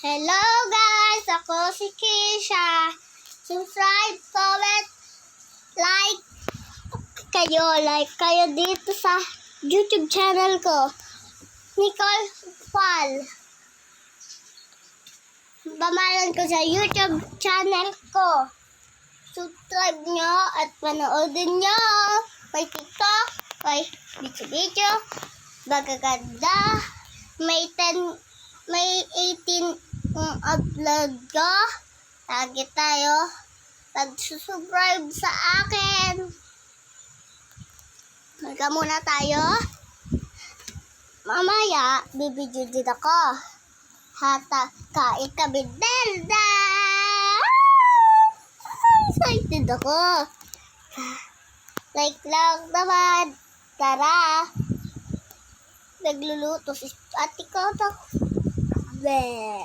Hello guys! Ako si Keisha. Subscribe, comment, like kayo dito sa YouTube channel ko. Nicole Fal. Pamalan ko sa YouTube channel ko. Subscribe nyo at panoodin nyo. May TikTok, may video, magaganda, may 18 upload ko. Lagi tayo pag-subscribe sa akin. Magka muna tayo. Mamaya, bibidyo din ako. Kain kami. Delda! Excited ako. Like lang naman. Tara. Nagluluto si ate ko. Bleh.